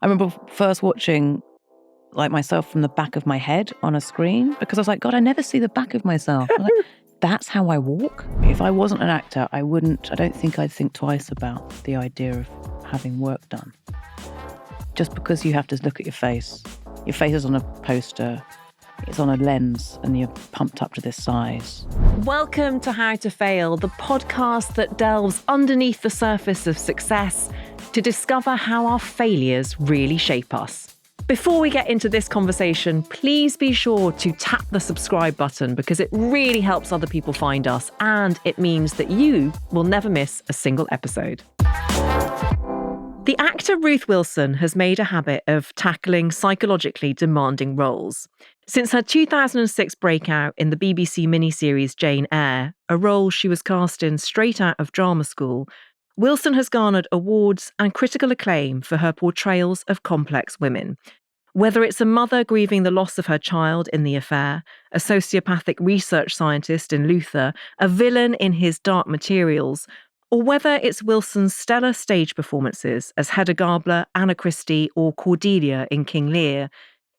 I remember first watching like myself from the back of my head on a screen because I was like, God, I never see the back of myself. I'm like, that's how I walk. If I wasn't an actor, I don't think I'd think twice about the idea of having work done. Just because you have to look at your face is on a poster, it's on a lens, and you're pumped up to this size. Welcome to How to Fail, the podcast that delves underneath the surface of success to discover how our failures really shape us. Before we get into this conversation, please be sure to tap the subscribe button because it really helps other people find us and it means that you will never miss a single episode. The actor Ruth Wilson has made a habit of tackling psychologically demanding roles. Since her 2006 breakout in the BBC miniseries Jane Eyre, a role she was cast in straight out of drama school, Wilson has garnered awards and critical acclaim for her portrayals of complex women. Whether it's a mother grieving the loss of her child in The Affair, a sociopathic research scientist in Luther, a villain in his Dark Materials, or whether it's Wilson's stellar stage performances as Hedda Gabler, Anna Christie, or Cordelia in King Lear,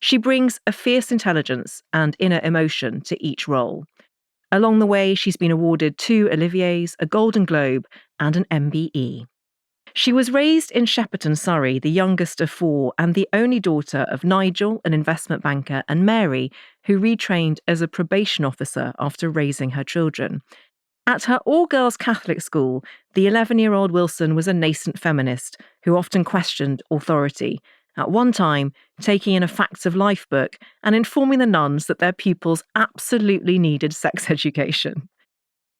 she brings a fierce intelligence and inner emotion to each role. Along the way, she's been awarded 2 Oliviers, a Golden Globe, and an MBE. She was raised in Shepperton, Surrey, the youngest of 4, and the only daughter of Nigel, an investment banker, and Mary, who retrained as a probation officer after raising her children. At her all-girls Catholic school, the 11-year-old Wilson was a nascent feminist who often questioned authority, at one time taking in a Facts of Life book and informing the nuns that their pupils absolutely needed sex education.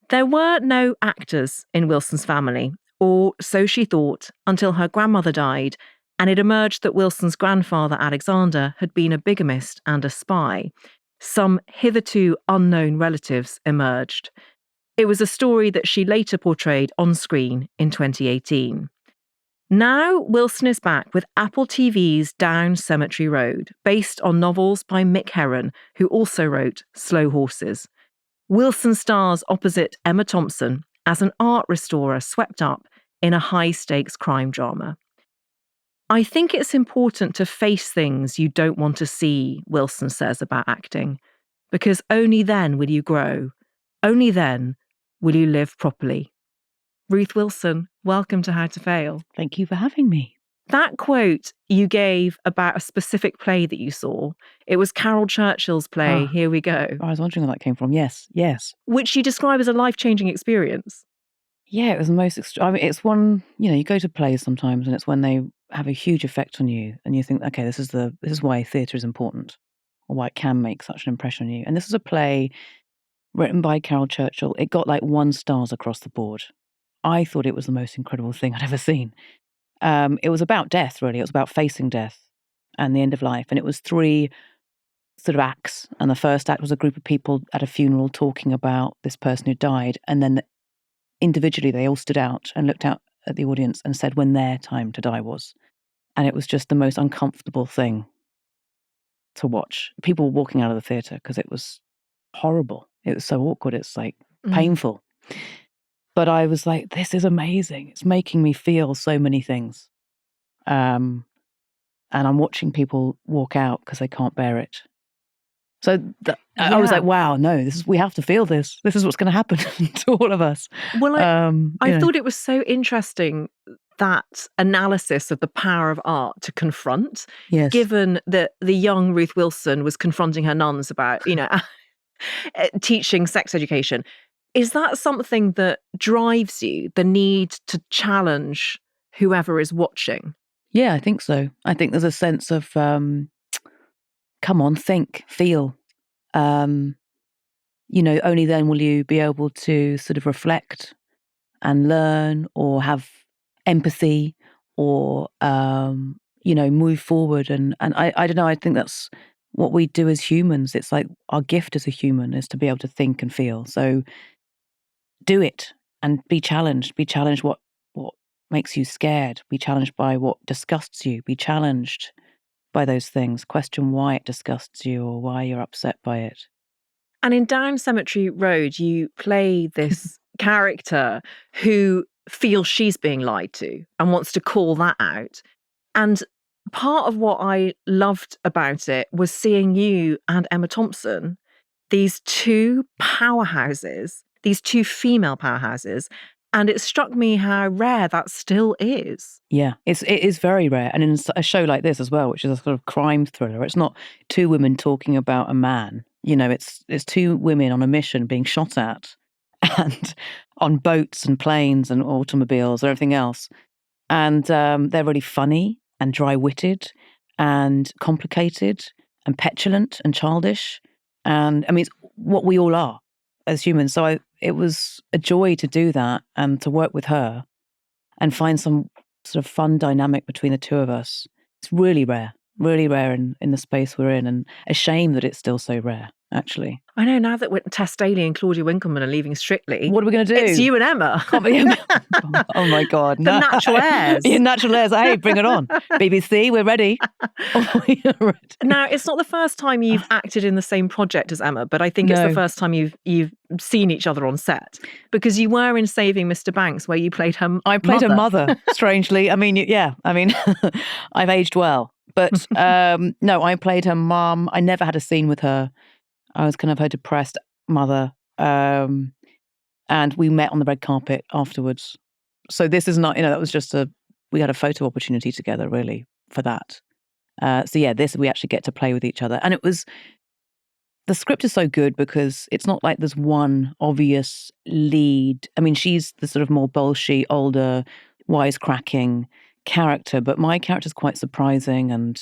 There were no actors in Wilson's family, or so she thought, until her grandmother died, and it emerged that Wilson's grandfather, Alexander, had been a bigamist and a spy. Some hitherto unknown relatives emerged. It was a story that she later portrayed on screen in 2018. Now, Wilson is back with Apple TV's Down Cemetery Road, based on novels by Mick Herron, who also wrote Slow Horses. Wilson stars opposite Emma Thompson as an art restorer swept up in a high-stakes crime drama. I think it's important to face things you don't want to see, Wilson says about acting, because only then will you grow. Only then will you live properly. Ruth Wilson, welcome to How to Fail. Thank you for having me. That quote you gave about a specific play that you saw, it was Carol Churchill's play, Here We Go. I was wondering where that came from. Yes. Which you describe as a life-changing experience. Yeah, it was the most it's one, you go to plays sometimes and it's when they have a huge effect on you and you think, okay, this is why theatre is important or why it can make such an impression on you. And this is a play written by Carol Churchill. It got like 1 stars across the board. I thought it was the most incredible thing I'd ever seen. It was about death, really. It was about facing death and the end of life. And it was 3 sort of acts. And the first act was a group of people at a funeral talking about this person who died. And then individually, they all stood out and looked out at the audience and said when their time to die was. And it was just the most uncomfortable thing to watch. People were walking out of the theatre because it was horrible. It was so awkward. It's like painful. But I was like, this is amazing. It's making me feel so many things. And I'm watching people walk out because they can't bear it. So I was like, wow, no, we have to feel this. This is what's going to happen to all of us. Well, I thought it was so interesting, that analysis of the power of art to confront, given that the young Ruth Wilson was confronting her nuns about, teaching sex education. Is that something that drives you, the need to challenge whoever is watching? Yeah, I think so. I think there's a sense of, come on, think, feel. Only then will you be able to sort of reflect and learn or have empathy or, move forward. And I don't know, I think that's what we do as humans. It's like our gift as a human is to be able to think and feel. So do it and be challenged. Be challenged what makes you scared. Be challenged by what disgusts you. Be challenged by those things. Question why it disgusts you or why you're upset by it. And in Down Cemetery Road, you play this character who feels she's being lied to and wants to call that out. And Part of what I loved about it was seeing you and Emma Thompson, these two powerhouses, these two female powerhouses. And it struck me how rare that still is. Yeah, it is very rare. And in a show like this as well, which is a sort of crime thriller, it's not two women talking about a man. You know, it's two women on a mission being shot at and on boats and planes and automobiles and everything else. And they're really funny and dry-witted and complicated and petulant and childish. And I mean, it's what we all are as humans. So it was a joy to do that and to work with her and find some sort of fun dynamic between the two of us. It's really rare in the space we're in, and a shame that it's still so rare, actually. I know, now that Tess Daly and Claudia Winkleman are leaving Strictly. What are we going to do? It's you and Emma. Oh my God. The natural heirs. Yeah, natural heirs. Hey, bring it on. BBC, we're ready. Now, it's not the first time you've acted in the same project as Emma, but I think it's the first time you've seen each other on set, because you were in Saving Mr. Banks, where you played her mother. I played her mother, strangely. I mean, yeah, I mean, I've aged well. But no, I played her mum. I never had a scene with her. I was kind of her depressed mother. And we met on the red carpet afterwards. So this is not, that was just we had a photo opportunity together, really, for that. So yeah, we actually get to play with each other. And the script is so good because it's not like there's one obvious lead. I mean, she's the sort of more bolshy, older, wisecracking character, but my character's quite surprising and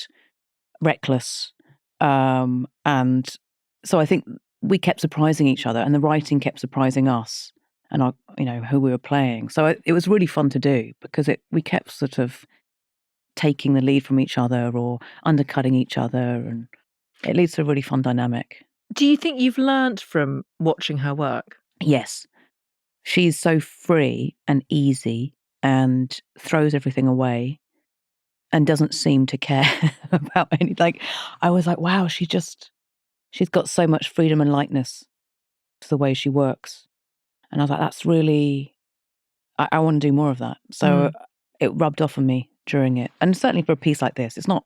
reckless. And so I think we kept surprising each other, and the writing kept surprising us and our, who we were playing. So it was really fun to do because we kept sort of taking the lead from each other or undercutting each other, and it leads to a really fun dynamic. Do you think you've learnt from watching her work? Yes. She's so free and easy and throws everything away and doesn't seem to care about any, I was like, wow, she's got so much freedom and lightness to the way she works. And I was like, that's really, I want to do more of that. So it rubbed off on me during it. And certainly for a piece like this, it's not,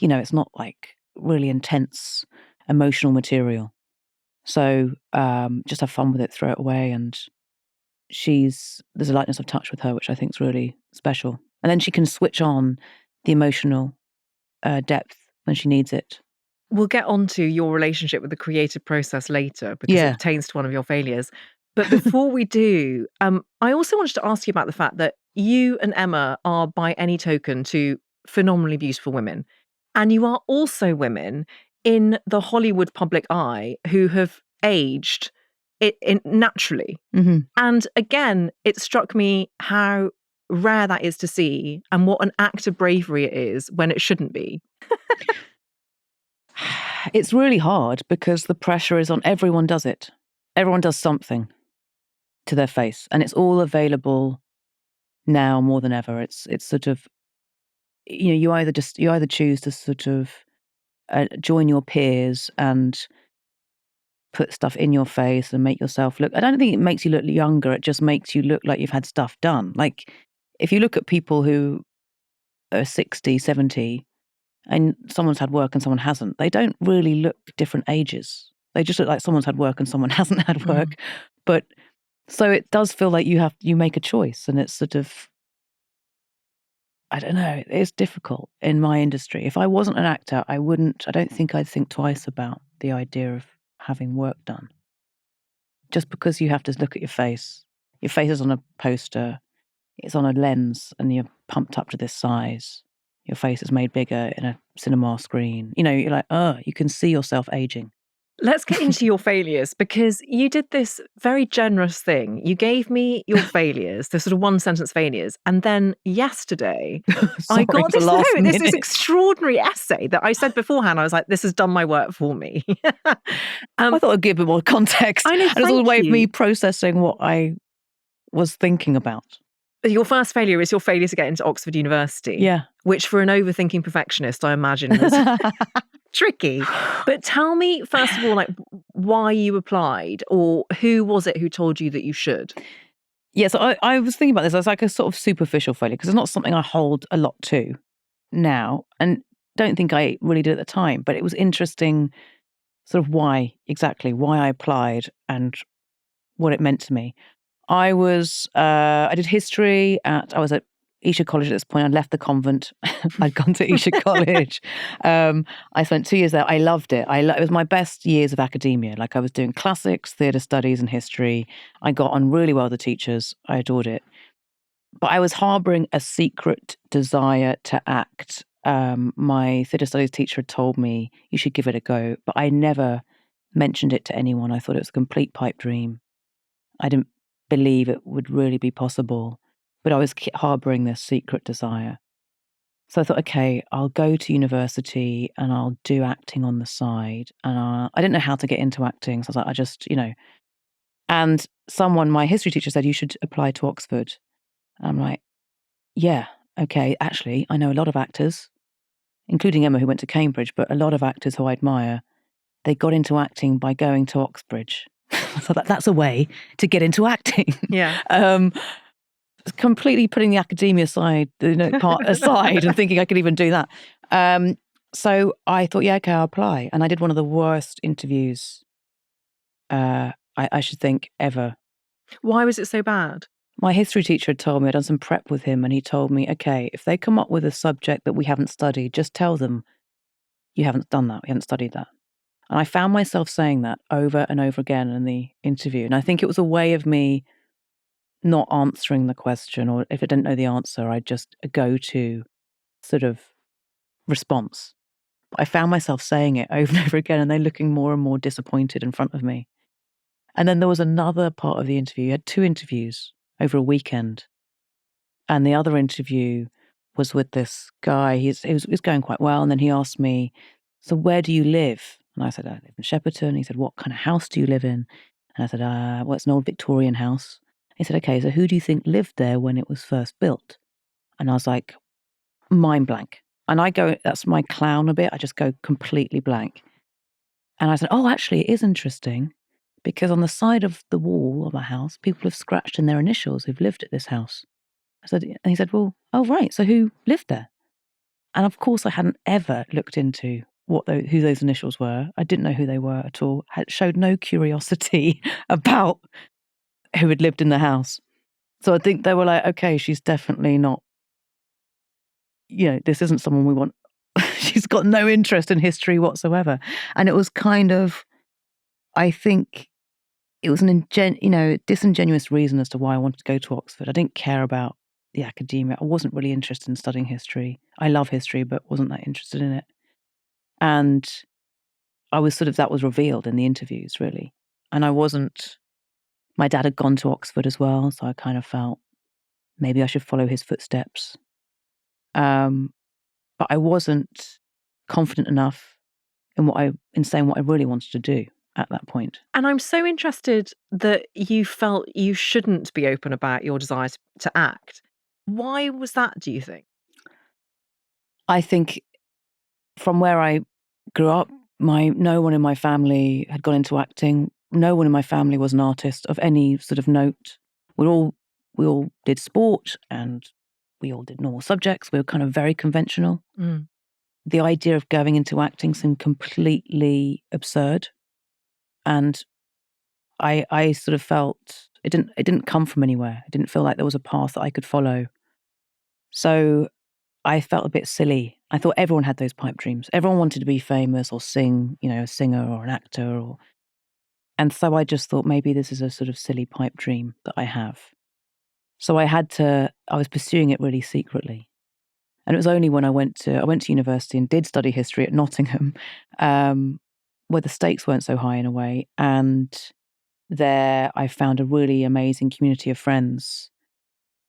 it's not like really intense emotional material. So just have fun with it, throw it away. And there's a lightness of touch with her, which I think is really special. And then she can switch on the emotional depth when she needs it. We'll get on to your relationship with the creative process later, because it pertains to one of your failures. But before we do, I also wanted to ask you about the fact that you and Emma are, by any token, two phenomenally beautiful women. And you are also women in the Hollywood public eye who have aged naturally. Mm-hmm. And again, it struck me how rare that is to see, and what an act of bravery it is when it shouldn't be. It's really hard because the pressure is on. Everyone does it. Everyone does something to their face, and it's all available now more than ever. It's sort of, you either choose to sort of join your peers and put stuff in your face and make yourself look. I don't think it makes you look younger. It just makes you look like you've had stuff done. Like if you look at people who are 60, 70, and someone's had work and someone hasn't, they don't really look different ages. They just look like someone's had work and someone hasn't had work. But so it does feel like you make a choice, and it's sort of, I don't know, it's difficult in my industry. If I wasn't an actor, I don't think I'd think twice about the idea of having work done. Just because you have to look at your face. Your face is on a poster, it's on a lens, and you're pumped up to this size. Your face is made bigger in a cinema screen. You're like, you can see yourself aging. Let's get into your failures, because you did this very generous thing. You gave me your failures, the sort of one-sentence failures, and then yesterday I got this extraordinary essay that I said beforehand. I was like, this has done my work for me. I thought I'd give it more context. I know, and it's all a way of me processing what I was thinking about. Your first failure is your failure to get into Oxford University. Yeah. Which for an overthinking perfectionist, I imagine was tricky. But tell me, first of all, why you applied, or who was it who told you that you should? Yeah, so I was thinking about this as like a sort of superficial failure, because it's not something I hold a lot to. now, and don't think I really did at the time, but it was interesting sort of why I applied and what it meant to me. I did history I was at Isha College at this point. I'd left the convent. I'd gone to Isha College. I spent 2 years there. I loved it. It was my best years of academia. Like, I was doing classics, theatre studies and history. I got on really well with the teachers. I adored it. But I was harbouring a secret desire to act. My theatre studies teacher had told me, you should give it a go. But I never mentioned it to anyone. I thought it was a complete pipe dream. I didn't believe it would really be possible, but I was harbouring this secret desire. So I thought, okay, I'll go to university and I'll do acting on the side. And I didn't know how to get into acting. So I was like, and my history teacher said, you should apply to Oxford. And I'm like, yeah, okay. Actually, I know a lot of actors, including Emma, who went to Cambridge, but a lot of actors who I admire, they got into acting by going to Oxbridge. So that's a way to get into acting. Yeah. Completely putting the academia part aside and thinking I could even do that. So I thought, yeah, okay, I'll apply. And I did one of the worst interviews, I should think, ever. Why was it so bad? My history teacher had told me, I'd done some prep with him, and he told me, okay, if they come up with a subject that we haven't studied, just tell them you haven't done that, we haven't studied that. And I found myself saying that over and over again in the interview. And I think it was a way of me not answering the question, or if I didn't know the answer, I'd just go to sort of response. But I found myself saying it over and over again, and they're looking more and more disappointed in front of me. And then there was another part of the interview. You had 2 interviews over a weekend. And the other interview was with this guy. It was going quite well. And then he asked me, so where do you live? And I said, I live in Shepperton. He said, what kind of house do you live in? And I said, well, it's an old Victorian house. He said, okay, so who do you think lived there when it was first built? And I was like, mind blank. And that's my clown a bit. I just go completely blank. And I said, oh, actually, it is interesting because on the side of the wall of our house, people have scratched in their initials who've lived at this house. And he said, well, oh, right. So who lived there? And of course, I hadn't ever looked into who those initials were. I didn't know who they were at all. Showed no curiosity about who had lived in the house. So I think they were like, okay, she's definitely not, this isn't someone we want. She's got no interest in history whatsoever. And it was kind of, I think it was disingenuous reason as to why I wanted to go to Oxford. I didn't care about the academia. I wasn't really interested in studying history. I love history, but wasn't that interested in it. And I was that was revealed in the interviews, really. And my dad had gone to Oxford as well, so I kind of felt maybe I should follow his footsteps. But I wasn't confident enough in saying what I really wanted to do at that point. And I'm so interested that you felt you shouldn't be open about your desire to act. Why was that, do you think? I think from where I grew up, no one in my family had gone into acting. No one in my family was an artist of any sort of note. We all did sport and we all did normal subjects. We were kind of very conventional. Mm. The idea of going into acting seemed completely absurd. And I sort of felt it didn't come from anywhere. I didn't feel like there was a path that I could follow. So I felt a bit silly. I thought everyone had those pipe dreams. Everyone wanted to be famous or sing, a singer or an actor. And so I just thought maybe this is a sort of silly pipe dream that I have. So I was pursuing it really secretly. And it was only when I went to university and did study history at Nottingham, where the stakes weren't so high in a way. And there I found a really amazing community of friends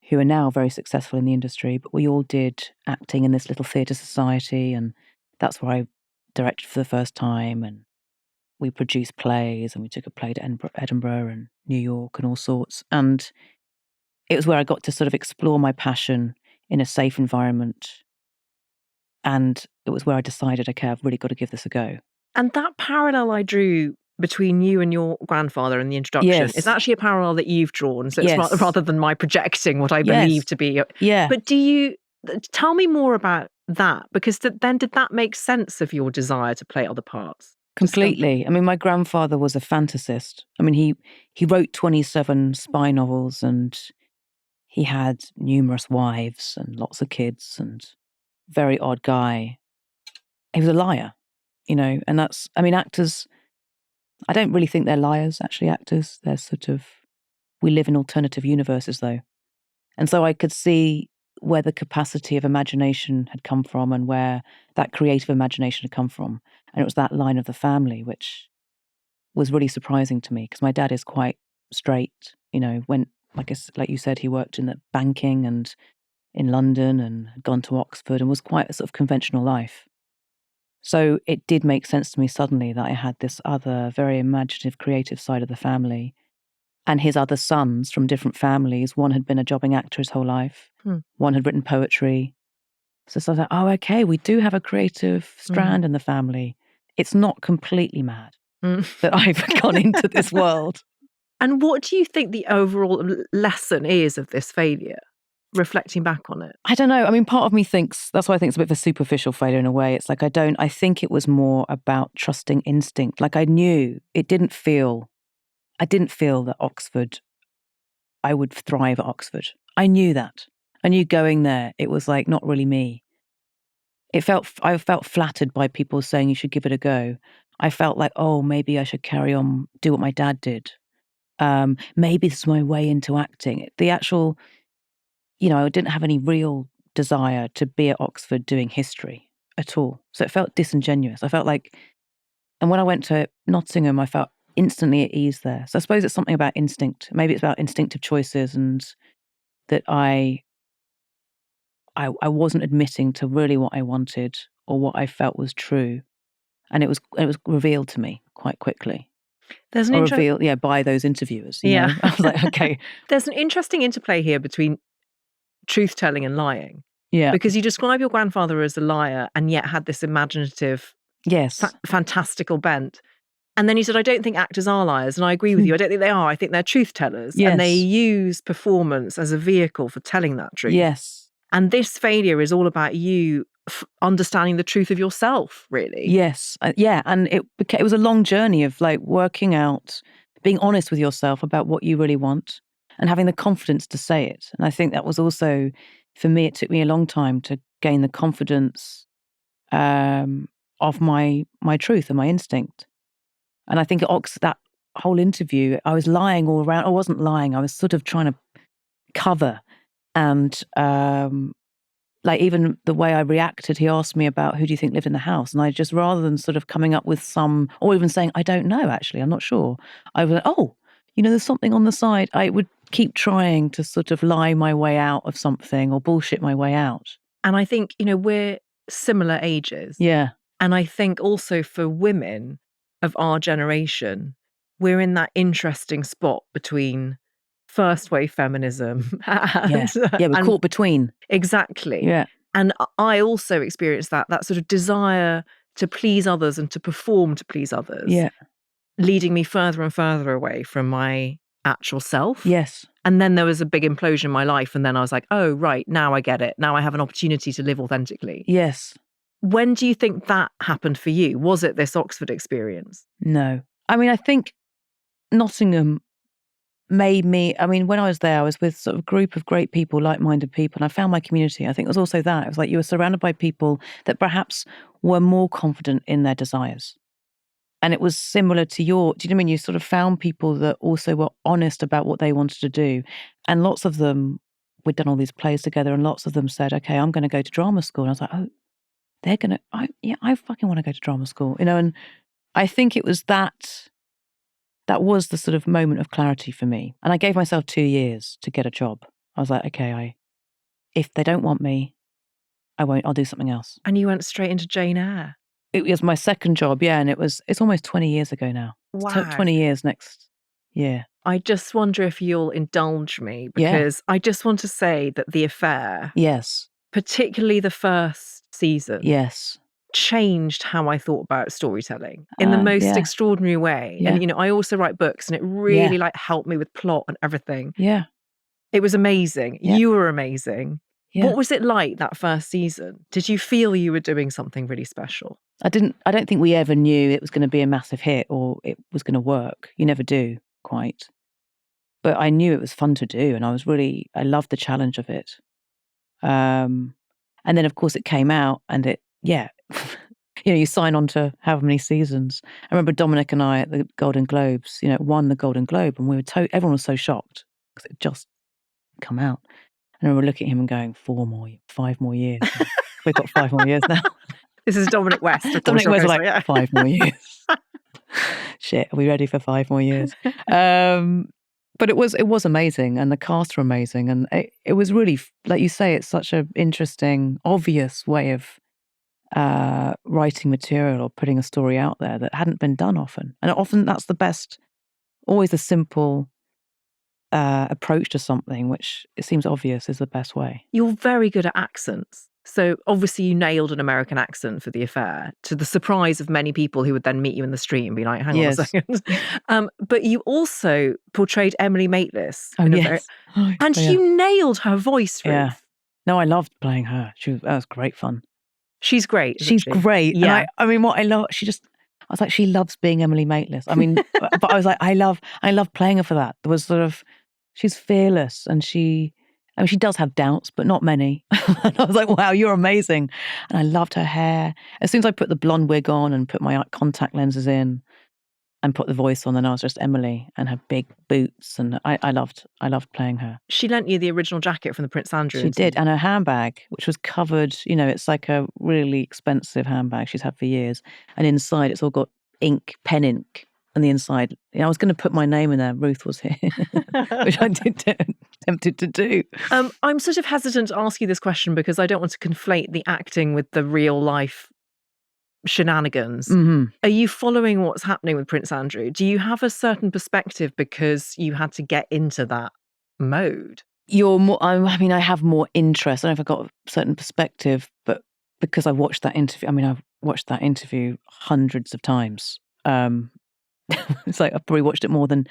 who are now very successful in the industry, but we all did acting in this little theatre society, and that's where I directed for the first time, and we produced plays, and we took a play to Edinburgh and New York and all sorts. And it was where I got to sort of explore my passion in a safe environment. And it was where I decided, okay, I've really got to give this a go. And that parallel I drew between you and your grandfather in the introduction is actually a parallel that you've drawn. So it's rather than my projecting what I believe to be. Yeah. But tell me more about that? Because then did that make sense of your desire to play other parts? Completely. I mean, my grandfather was a fantasist. I mean, he wrote 27 spy novels, and he had numerous wives and lots of kids, and very odd guy. He was a liar, and that's, I mean, actors, I don't really think they're liars, actually, actors. They're we live in alternative universes, though. And so I could see where the capacity of imagination had come from and where that creative imagination had come from. And it was that line of the family, which was really surprising to me, because my dad is quite straight, when, like you said, he worked in the banking and in London and had gone to Oxford and was quite a sort of conventional life. So it did make sense to me suddenly that I had this other very imaginative, creative side of the family, and his other sons from different families. One had been a jobbing actor his whole life. One had written poetry. So I was like, oh, okay, we do have a creative strand in the family. It's not completely mad that I've gone into this world. And what do you think the overall lesson is of this failure, reflecting back on it? I don't know. I mean, part of me thinks, that's why I think it's a bit of a superficial failure in a way. It's like, I think it was more about trusting instinct. Like I didn't feel that Oxford, I would thrive at Oxford. I knew that. I knew going there, it was like not really me. I felt flattered by people saying you should give it a go. I felt like, oh, maybe I should carry on, do what my dad did. Maybe this is my way into acting. The actual, I didn't have any real desire to be at Oxford doing history at all. So it felt disingenuous. I felt like, and when I went to Nottingham, I felt instantly at ease there. So I suppose it's something about instinct. Maybe it's about instinctive choices, and that I wasn't admitting to really what I wanted or what I felt was true. And it was revealed to me quite quickly. There's an revealed, by those interviewers. You know? I was like, okay. There's an interesting interplay here between truth-telling and lying. Yeah. Because you describe your grandfather as a liar and yet had this imaginative, fantastical bent. And then you said, I don't think actors are liars. And I agree with you. I don't think they are. I think they're truth-tellers. Yes. And they use performance as a vehicle for telling that truth. Yes. And this failure is all about you understanding the truth of yourself, really. Yes. And it was a long journey of like working out, being honest with yourself about what you really want and having the confidence to say it. And I think that was also, for me, it took me a long time to gain the confidence of my truth and my instinct. And I think that whole interview, I was lying all around. I wasn't lying. I was sort of trying to cover. And like even the way I reacted, he asked me about who do you think lived in the house? And I just, rather than sort of coming up with some, or even saying, I don't know, actually, I'm not sure. I was like, oh, there's something on the side. I would keep trying to sort of lie my way out of something or bullshit my way out. And I think, we're similar ages. Yeah. And I think also for women of our generation, we're in that interesting spot between first wave feminism and, we're caught between. Exactly. Yeah. And I also experienced that sort of desire to please others and to perform to please others. Yeah. Leading me further and further away from my actual self. Yes. And then there was a big implosion in my life. And then I was like, oh, right, now I get it. Now I have an opportunity to live authentically. Yes. When do you think that happened for you? Was it this Oxford experience? No. I mean, I think Nottingham made me, when I was there, I was with sort of a group of great people, like-minded people, and I found my community. I think it was also that. It was like you were surrounded by people that perhaps were more confident in their desires. And it was similar to do you know what I mean? You sort of found people that also were honest about what they wanted to do. And lots of them, we'd done all these plays together, and lots of them said, okay, I'm going to go to drama school. And I was like, oh, they're going to, I fucking want to go to drama school, and I think it was that was the sort of moment of clarity for me. And I gave myself 2 years to get a job. I was like, okay, if they don't want me, I won't, I'll do something else. And you went straight into Jane Eyre. It was my second job, and it's almost 20 years ago now. Wow. It's 20 years next year. I just wonder if you'll indulge me, because I just want to say that The Affair, yes, particularly the first season, yes, changed how I thought about storytelling in the most extraordinary way. Yeah. And, I also write books, and it really helped me with plot and everything. Yeah. It was amazing. Yeah. You were amazing. Yeah. What was it like that first season? Did you feel you were doing something really special? I don't think we ever knew it was going to be a massive hit or it was going to work. You never do, quite. But I knew it was fun to do, and I loved the challenge of it. And then, of course, it came out, and you sign on to however many seasons. I remember Dominic and I at the Golden Globes, it won the Golden Globe, and everyone was so shocked because it had just come out. And I remember looking at him and going, 5 more years. We've got 5 more years now. This is Dominic West. Dominic West was like, 5 more years. Shit, are we ready for 5 more years? But it was amazing, and the cast were amazing, and it was really, like you say, it's such an interesting, obvious way of writing material or putting a story out there that hadn't been done often. And often that's the best, always a simple approach to something, which it seems obvious is the best way. You're very good at accents. So obviously you nailed an American accent for The Affair, to the surprise of many people who would then meet you in the street and be like, hang on a second. But you also portrayed Emily Maitlis. You nailed her voice, Ruth. Yeah. No, I loved playing her. That was great fun. She's great. She's great. Yeah. And I mean, what I love, I was like, she loves being Emily Maitlis. I mean, but I was like, I love playing her for that. There was she's fearless, and she does have doubts, but not many. And I was like, wow, you're amazing. And I loved her hair. As soon as I put the blonde wig on and put my contact lenses in and put the voice on, then I was just Emily and her big boots. And I loved playing her. She lent you the original jacket from the Prince Andrew. She did. And her handbag, which was covered, it's like a really expensive handbag she's had for years. And inside it's all got pen ink. And the inside, I was going to put my name in there. Ruth was here, which I tempted to do. I'm sort of hesitant to ask you this question because I don't want to conflate the acting with the real life shenanigans. Mm-hmm. Are you following what's happening with Prince Andrew? Do you have a certain perspective because you had to get into that mode? I have more interest. I don't know if I've got a certain perspective, but because I watched that interview, I've watched that interview hundreds of times. It's like I've probably watched it more than,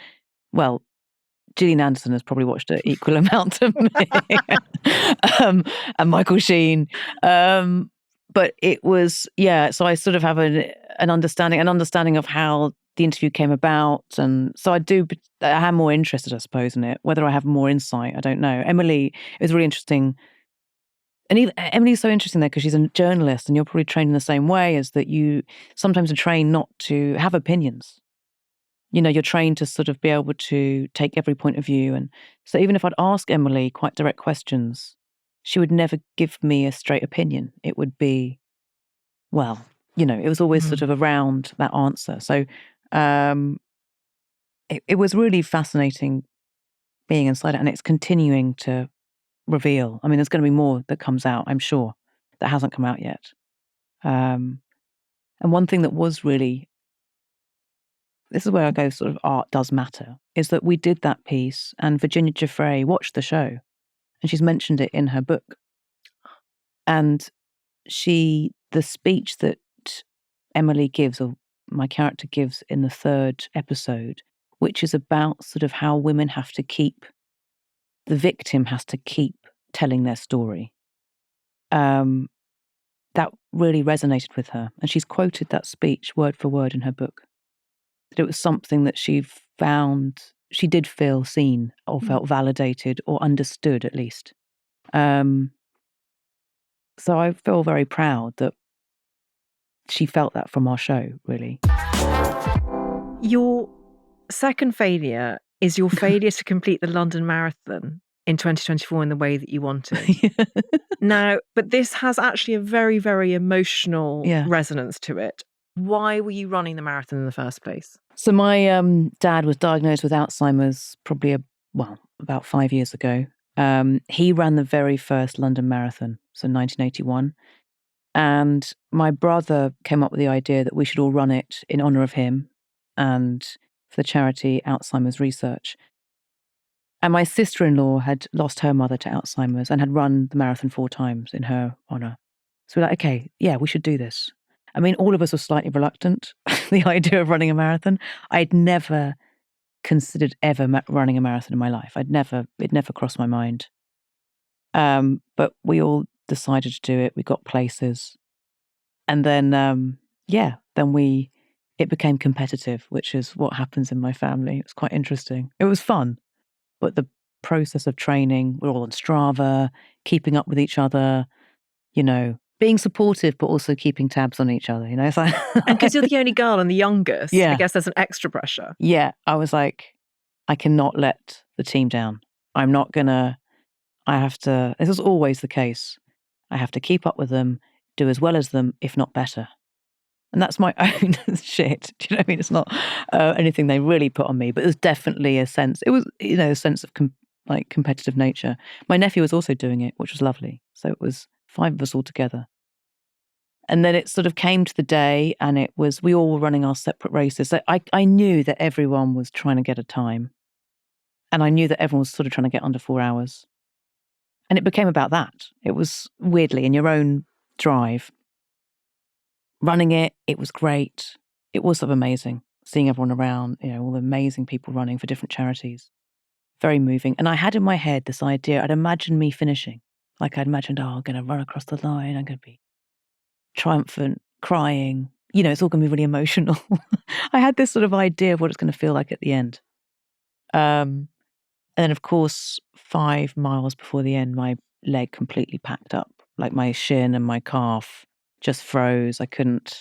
Gillian Anderson has probably watched an equal amount of me, and Michael Sheen. But it was, so I sort of have an understanding of how the interview came about. And so I am more interested, I suppose, in it. Whether I have more insight, I don't know. Emily is really interesting. And Emily's so interesting there because she's a journalist, and you're probably trained in the same way, as that you sometimes are trained not to have opinions. You're trained to sort of be able to take every point of view. And so even if I'd ask Emily quite direct questions, she would never give me a straight opinion. It would be, it was always sort of around that answer. So it was really fascinating being inside it, and it's continuing to reveal. I mean, there's going to be more that comes out, I'm sure, that hasn't come out yet. And one thing that was really, this is where I go sort of art does matter, is that we did that piece and Virginia Giuffre watched the show and she's mentioned it in her book. And the speech that Emily gives, or my character gives in the 3rd episode, which is about sort of how women have to the victim has to keep telling their story. That really resonated with her. And she's quoted that speech word for word in her book. That it was something that she found, she did feel seen or felt validated or understood, at least. So I feel very proud that she felt that from our show, really. Your second failure is your failure to complete the London Marathon in 2024 in the way that you wanted. Now, but this has actually a very, very emotional resonance to it. Why were you running the marathon in the first place? So my dad was diagnosed with Alzheimer's probably about 5 years ago. He ran the very first London Marathon, so 1981. And my brother came up with the idea that we should all run it in honour of him and for the charity Alzheimer's Research. And my sister-in-law had lost her mother to Alzheimer's and had run the marathon 4 times in her honour. So we're like, okay, we should do this. I mean, all of us were slightly reluctant, the idea of running a marathon. I'd never considered ever running a marathon in my life. It never crossed my mind. But we all decided to do it. We got places. And then, it became competitive, which is what happens in my family. It was quite interesting. It was fun, but the process of training, we're all on Strava, keeping up with each other, being supportive, but also keeping tabs on each other, It's like, And because you're the only girl and the youngest, Yeah. I guess there's an extra pressure. Yeah, I was like, I cannot let the team down. I'm not gonna, this is always the case. I have to keep up with them, do as well as them, if not better. And that's my own shit. Do you know what I mean? It's not anything they really put on me, but there's definitely a sense. It was, a sense of competitive nature. My nephew was also doing it, which was lovely. So it was 5 of us all together. And then it sort of came to the day, and we all were running our separate races. So I knew that everyone was trying to get a time. And I knew that everyone was sort of trying to get under 4 hours. And it became about that. It was weirdly in your own drive. Running it was great. It was sort of amazing, seeing everyone around, all the amazing people running for different charities. Very moving. And I had in my head this idea, I'd imagined me finishing. Like I'd imagined, I'm going to run across the line, I'm going to be triumphant, crying. It's all going to be really emotional. I had this sort of idea of what it's going to feel like at the end. And then, of course, 5 miles before the end, my leg completely packed up. Like my shin and my calf just froze. I could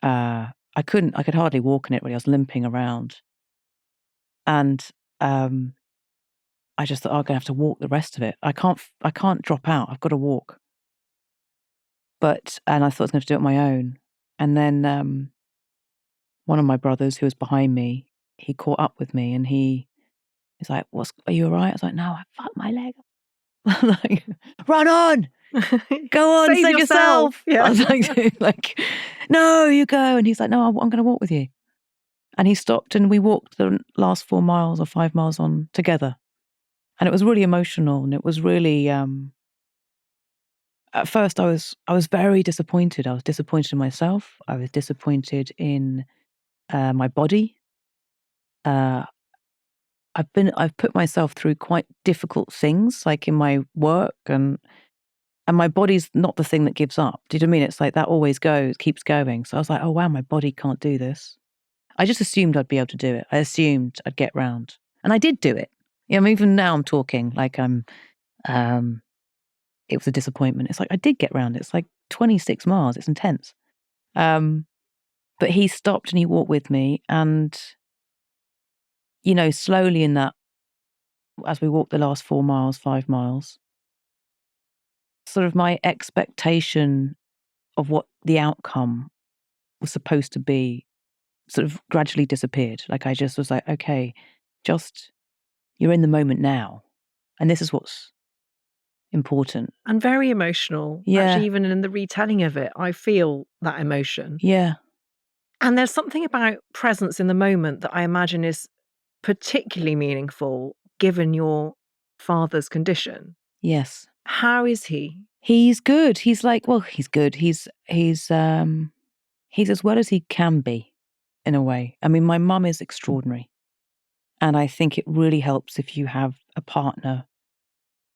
hardly walk in it really. I was limping around. And I just thought, I'm going to have to walk the rest of it. I can't drop out. I've got to walk. And I thought I was going to have to do it on my own. And then one of my brothers who was behind me, he caught up with me and he's like, are you all right? I was like, no, I fucked my leg. Like, run on, go on, save yourself. Yeah. I was like, no, you go. And he's like, no, I'm going to walk with you. And he stopped and we walked the last 4 miles or 5 miles on together. And it was really emotional. And it was really, at first I was very disappointed. I was disappointed in myself. I was disappointed in my body. I've put myself through quite difficult things, like in my work, and my body's not the thing that gives up. Do you know what I mean? It's like that always keeps going. So I was like, oh wow, my body can't do this. I just assumed I'd be able to do it. I assumed I'd get round, and I did do it. Even now I'm talking like it was a disappointment. It's like I did get round. It's like 26 miles. It's intense. But he stopped and he walked with me, and slowly in that, as we walked the last 4 miles, 5 miles, sort of my expectation of what the outcome was supposed to be sort of gradually disappeared. Like I just was like, okay, just you're in the moment now. And this is what's important. And very emotional. Yeah. Actually, even in the retelling of it, I feel that emotion. Yeah. And there's something about presence in the moment that I imagine is particularly meaningful given your father's condition. Yes. How is he? He's good. He's he's good. He's as well as he can be, in a way. I mean, my mum is extraordinary. And I think it really helps if you have a partner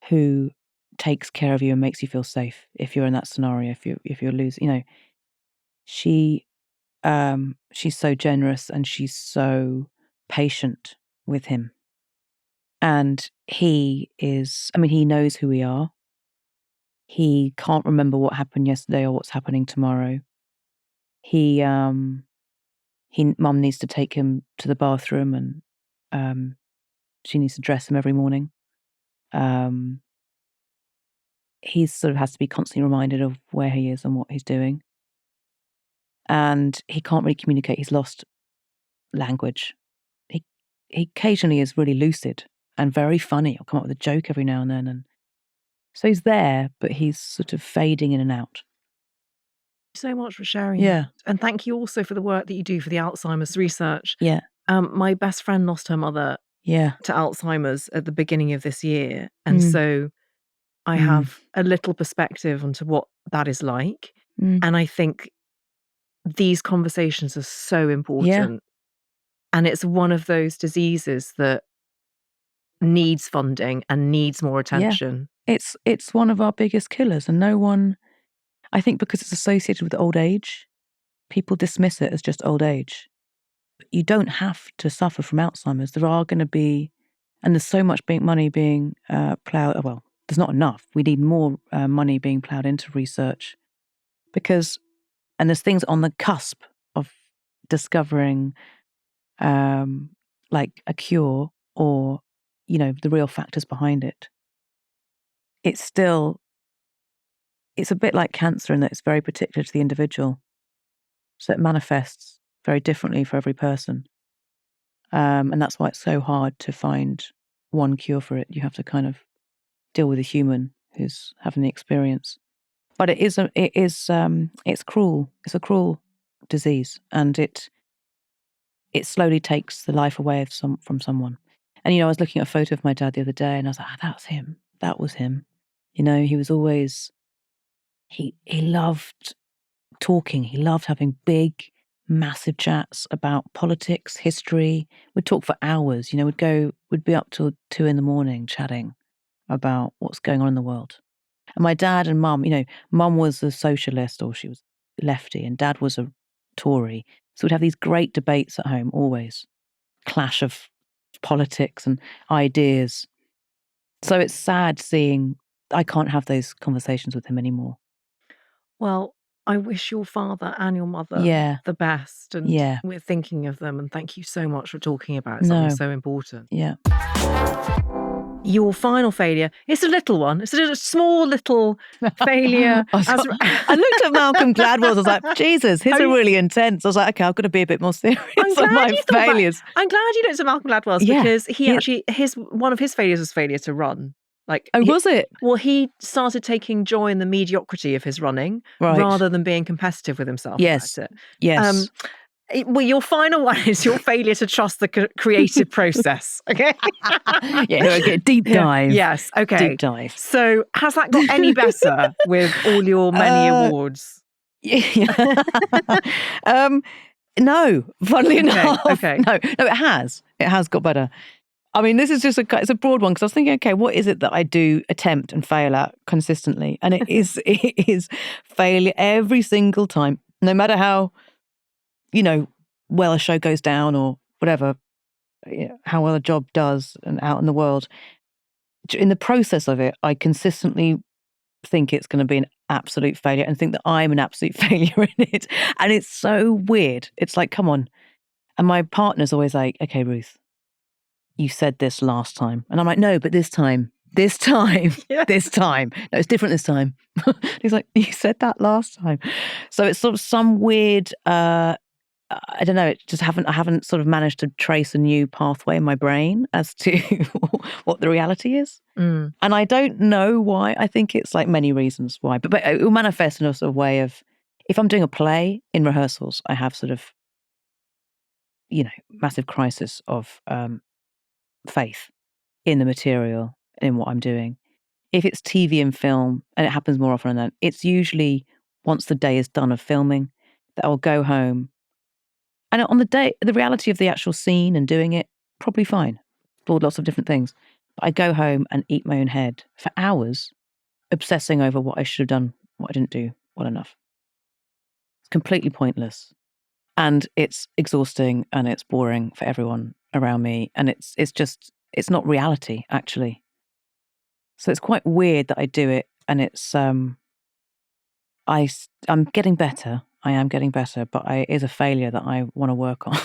who takes care of you and makes you feel safe if you're in that scenario, if you're losing, she's so generous and she's so patient with him. And he knows who we are. He can't remember what happened yesterday or what's happening tomorrow. Mum needs to take him to the bathroom and she needs to dress him every morning. He sort of has to be constantly reminded of where he is and what he's doing. And he can't really communicate. He's lost language. He occasionally is really lucid and very funny. He'll come up with a joke every now and then. And so he's there, but he's sort of fading in and out. So much for sharing. Yeah. That. And thank you also for the work that you do for the Alzheimer's research. Yeah. My best friend lost her mother to Alzheimer's at the beginning of this year. And so I have a little perspective onto what that is like. And I think these conversations are so important. Yeah. And it's one of those diseases that needs funding and needs more attention. It's one of our biggest killers, and no one, I think because it's associated with old age, people dismiss it as just old age. You don't have to suffer from Alzheimer's. There are going to be, and there's so much money being ploughed. Well, there's not enough. We need more money being ploughed into research because, and there's things on the cusp of discovering like a cure or, the real factors behind it. It's a bit like cancer in that it's very particular to the individual. So it manifests very differently for every person. And that's why it's so hard to find one cure for it. You have to kind of deal with a human who's having the experience. But it's cruel. It's a cruel disease, and it slowly takes the life away from someone. And I was looking at a photo of my dad the other day, and I was like, that's him. That was him. He was always he loved talking. He loved having big, massive chats about politics, history. We'd talk for hours. We'd be up till 2 a.m. chatting about what's going on in the world. And my dad and mum, mum was a socialist, or she was lefty, and dad was a Tory. So we'd have these great debates at home, always. Clash of politics and ideas. So it's sad seeing I can't have those conversations with him anymore. Well, I wish your father and your mother the best. And we're thinking of them. And thank you so much for talking about something so important. Yeah. Your final failure, it's a little one. It's a small little failure. I looked at Malcolm Gladwell's, I was like, Jesus, his are really intense. I was like, okay, I've got to be a bit more serious on my failures. I'm glad you looked at Malcolm Gladwell's because one of his failures was failure to run. Was it? Well, he started taking joy in the mediocrity of his running rather than being competitive with himself about it. Yes. Well, your final one is your failure to trust the creative process. Okay. Deep dive. Yes. Okay. Deep dive. So, has that got any better with all your many awards? No. Funnily enough. Okay. No, it has. It has got better. I mean, this is just it's a broad one because I was thinking, okay, what is it that I do attempt and fail at consistently? And it is failure every single time, no matter how, well a show goes down or whatever, how well a job does and out in the world. In the process of it, I consistently think it's going to be an absolute failure and think that I'm an absolute failure in it. And it's so weird. It's like, come on. And my partner's always like, okay, Ruth, you said this last time. And I'm like, no, but this time. No, it's different this time. He's like, you said that last time. So it's sort of some weird, I don't know, I haven't sort of managed to trace a new pathway in my brain as to what the reality is. And I don't know why. I think it's like many reasons why, but it will manifest in a sort of way of, if I'm doing a play in rehearsals, I have sort of, massive crisis of faith in the material, in what I'm doing. If it's TV and film, and it happens more often than that, it's usually once the day is done of filming that I'll go home. And on the day, the reality of the actual scene and doing it, probably fine. Explored lots of different things. But I go home and eat my own head for hours, obsessing over what I should have done, what I didn't do well enough. It's completely pointless. And it's exhausting and it's boring for everyone around me. And it's it's not reality, actually. So it's quite weird that I do it. And it's, I'm getting better. I am getting better, but it is a failure that I want to work on.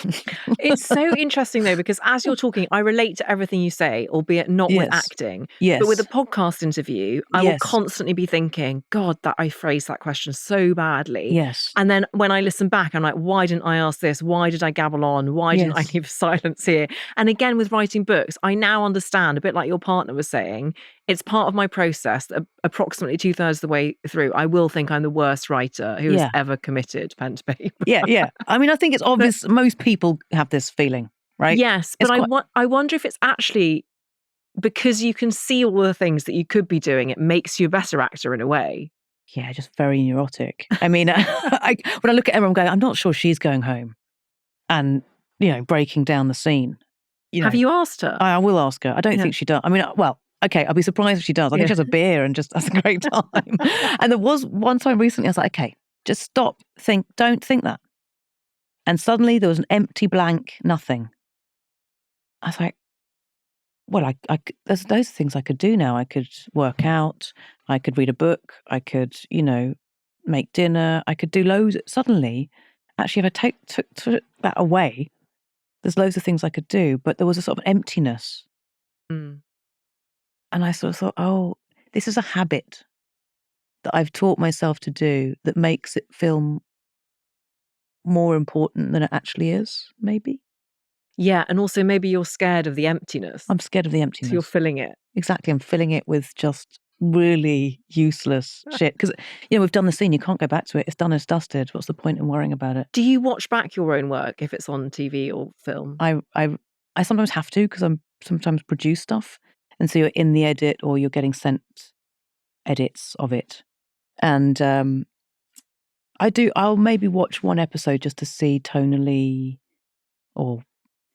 It's so interesting, though, because as you're talking, I relate to everything you say, albeit not with acting. Yes. But with a podcast interview, I will constantly be thinking, God, that I phrased that question so badly. Yes. And then when I listen back, I'm like, why didn't I ask this? Why did I gabble on? Why didn't I leave silence here? And again, with writing books, I now understand, a bit like your partner was saying, it's part of my process that approximately 2/3 of the way through, I will think I'm the worst writer who has ever committed pen to paper. Yeah. I mean, I think it's obvious. Most people have this feeling, right? Yes, but I wonder if it's actually because you can see all the things that you could be doing, it makes you a better actor in a way. Yeah, just very neurotic. I mean, when I look at Emma, I'm going, I'm not sure she's going home and, breaking down the scene. Have you asked her? I will ask her. I don't think she does. I mean, well, Okay, I'll be surprised if she does. I think she has a beer and just has a great time. And there was one time recently I was like, okay, just stop, don't think that. And suddenly there was an empty blank, nothing. I was like, well, there's those things I could do now. I could work out, I could read a book, I could, make dinner, I could do loads. Suddenly, actually, if I took that away, there's loads of things I could do, but there was a sort of emptiness. Mm. And I sort of thought, oh, this is a habit that I've taught myself to do that makes it feel more important than it actually is, maybe. Yeah, and also maybe you're scared of the emptiness. I'm scared of the emptiness. So you're filling it. Exactly, I'm filling it with just really useless shit. Because, we've done the scene, you can't go back to it. It's done, it's dusted. What's the point in worrying about it? Do you watch back your own work if it's on TV or film? I sometimes have to, because I'm sometimes produce stuff. And so you're in the edit or you're getting sent edits of it. And I'll maybe watch one episode just to see tonally or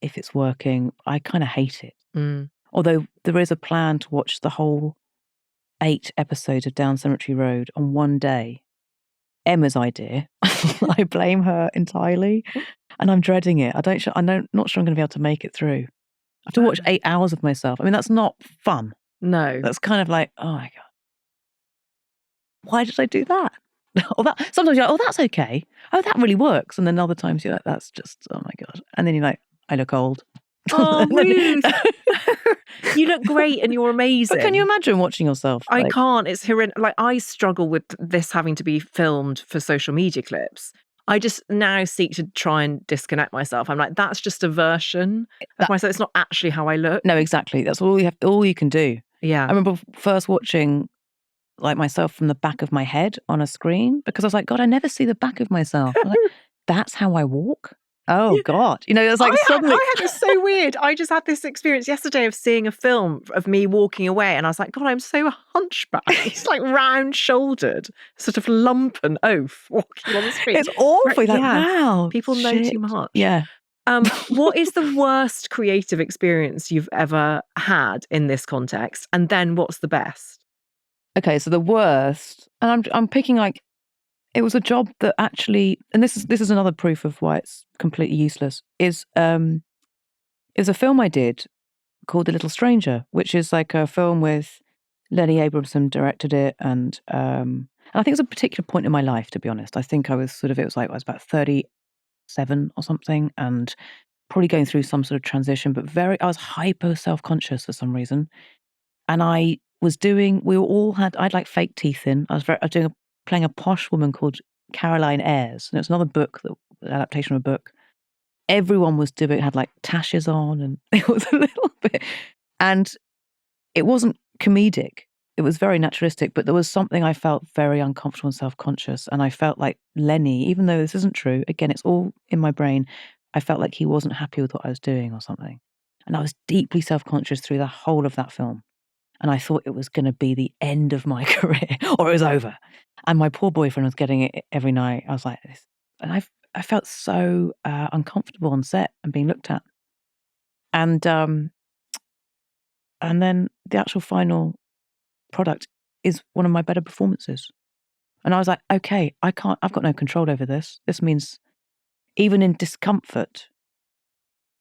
if it's working. I kind of hate it. Mm. Although there is a plan to watch the whole 8 episodes of Down Cemetery Road on one day. Emma's idea. I blame her entirely. And I'm dreading it. Not sure I'm going to be able to make it through. I have to watch 8 hours of myself. I mean, that's not fun. No. That's kind of like, oh my God. Why did I do that? Sometimes you're like, oh, that's okay. Oh, that really works. And then other times you're like, that's just, oh my God. And then you're like, I look old. Oh, Ruth. You look great and you're amazing. But can you imagine watching yourself? I can't. It's horrendous. Like, I struggle with this having to be filmed for social media clips. I just now seek to try and disconnect myself. I'm like, that's just a version of myself. It's not actually how I look. No, exactly. That's all you can do. Yeah. I remember first watching like myself from the back of my head on a screen because I was like, God, I never see the back of myself. Like, that's how I walk? Oh, God. It's like suddenly... It's so weird. I just had this experience yesterday of seeing a film of me walking away and I was like, God, I'm so hunchback. It's like round-shouldered, sort of lump and oaf walking on the street. It's awful. Like, wow. People know too much. Yeah. What is the worst creative experience you've ever had in this context? And then what's the best? Okay, so the worst, and I'm picking like, it was a job that actually, and this is another proof of why it's completely useless, is it was a film I did called The Little Stranger, which is like a film with Lenny Abramson directed it, and I think it was a particular point in my life, to be honest. I think I was I was about 37 or something, and probably going through some sort of transition, but I was hyper self-conscious for some reason. And I was I'd like fake teeth in. I was playing a posh woman called Caroline Ayres. And it's another book, an adaptation of a book. Everyone had like tashes on, and it was a little bit, and it wasn't comedic. It was very naturalistic, but there was something I felt very uncomfortable and self-conscious. And I felt like Lenny, even though this isn't true, again, it's all in my brain, I felt like he wasn't happy with what I was doing or something. And I was deeply self-conscious through the whole of that film. And I thought it was going to be the end of my career, or it was over. And my poor boyfriend was getting it every night. I was like, this. And I felt so uncomfortable on set and being looked at. And then the actual final product is one of my better performances. And I was like, okay, I've got no control over this. This means even in discomfort,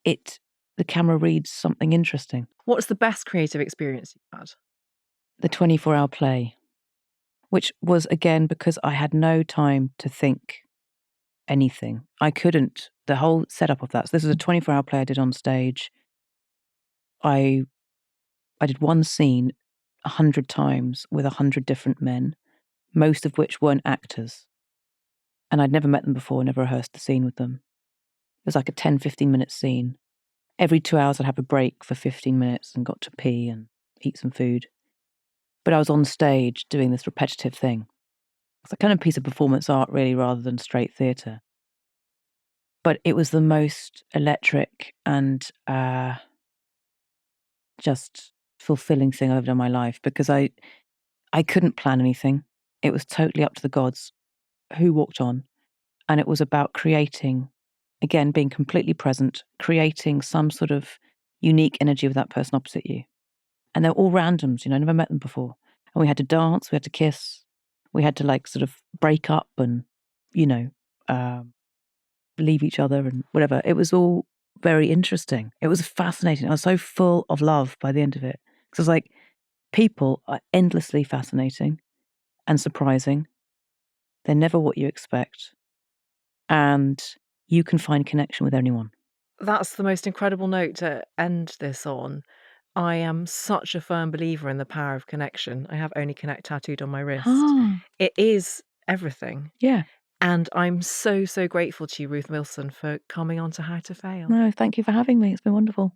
the camera reads something interesting. What's the best creative experience you've had? The 24-hour play, which was, again, because I had no time to think anything. I couldn't, the whole setup of that. So this is a 24-hour play I did on stage. I did one scene 100 times with 100 different men, most of which weren't actors. And I'd never met them before, never rehearsed the scene with them. It was like a 10, 15-minute scene. Every 2 hours I'd have a break for 15 minutes and got to pee and eat some food. But I was on stage doing this repetitive thing. It's a kind of piece of performance art, really, rather than straight theatre. But it was the most electric and just fulfilling thing I've ever done in my life, because I couldn't plan anything. It was totally up to the gods who walked on. And it was about creating, again, being completely present, creating some sort of unique energy with that person opposite you. And they were all randoms, I never met them before. And we had to dance, we had to kiss, we had to like sort of break up and, leave each other and whatever. It was all very interesting. It was fascinating. I was so full of love by the end of it. Because I was like, people are endlessly fascinating and surprising. They're never what you expect. And you can find connection with anyone. That's the most incredible note to end this on. I am such a firm believer in the power of connection. I have Only Connect tattooed on my wrist. It is everything. Yeah. And I'm so, so grateful to you, Ruth Wilson, for coming on to How to Fail. No, thank you for having me. It's been wonderful.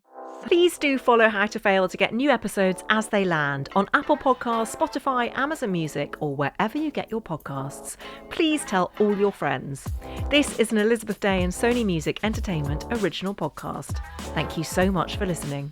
Please do follow How to Fail to get new episodes as they land on Apple Podcasts, Spotify, Amazon Music, or wherever you get your podcasts. Please tell all your friends. This is an Elizabeth Day and Sony Music Entertainment original podcast. Thank you so much for listening.